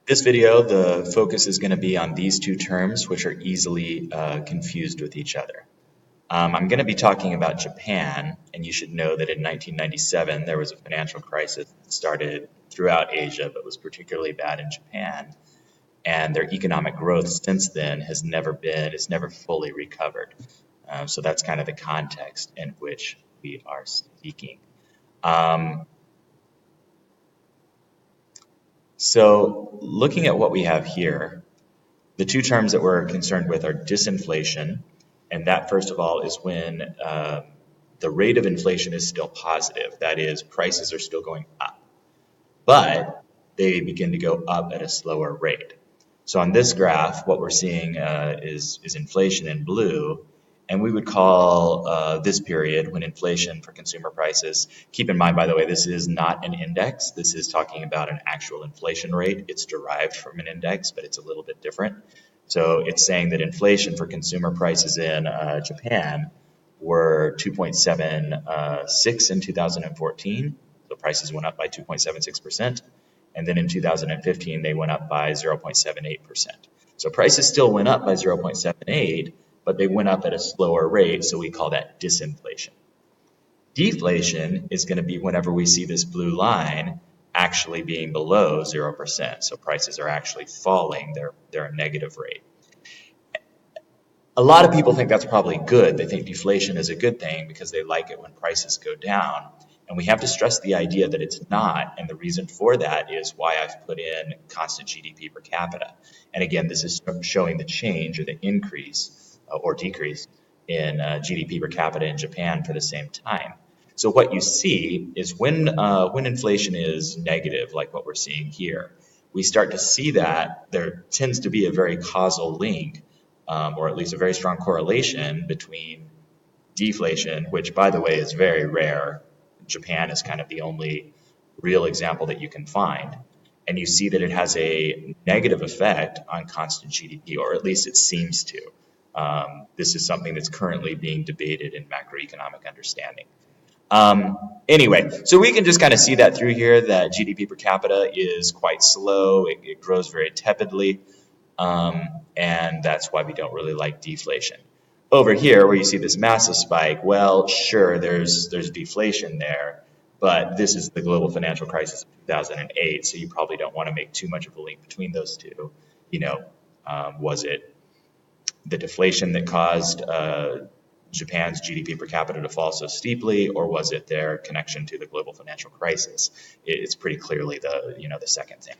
This video, the focus is going to be on these two terms, which are easily confused with each other. I'm going to be talking about Japan, and you should know that in 1997 there was a financial crisis that started throughout Asia, but was particularly bad in Japan. And their economic growth since then has never fully recovered. So that's kind of the context in which we are speaking. Um, so looking at what we have here, the two terms that we're concerned with are disinflation, and that first of all is when the rate of inflation is still positive. That is, prices are still going up, but they begin to go up at a slower rate. So on this graph, what we're seeing is inflation in blue, and we would call this period when inflation for consumer prices, keep in mind, by the way, this is not an index. This is talking about an actual inflation rate. It's derived from an index, but it's a little bit different. So it's saying that inflation for consumer prices in Japan were 2.76 in 2014. So prices went up by 2.76%. And then in 2015, they went up by 0.78%. So prices still went up by 0.78, but they went up at a slower rate, so we call that disinflation. Deflation is going to be whenever we see this blue line actually being below 0%. So prices are actually falling, they're a negative rate. A lot of people think that's probably good. They think deflation is a good thing because they like it when prices go down. And we have to stress the idea that it's not. And the reason for that is why I've put in constant GDP per capita. And again, this is showing the change or the increase or decrease in GDP per capita in Japan for the same time. So what you see is when inflation is negative, like what we're seeing here, we start to see that there tends to be a very causal link, or at least a very strong correlation between deflation, which by the way is very rare. Japan is kind of the only real example that you can find. And you see that it has a negative effect on constant GDP, or at least it seems to. This is something that's currently being debated in macroeconomic understanding. Anyway, so we can just kind of see that through here, that GDP per capita is quite slow. It grows very tepidly. And that's why we don't really like deflation. Over here, where you see this massive spike, well, sure, there's deflation there, but this is the global financial crisis of 2008, so you probably don't want to make too much of a link between those two. Was it the deflation that caused Japan's GDP per capita to fall so steeply, or was it their connection to the global financial crisis? It's pretty clearly the second thing.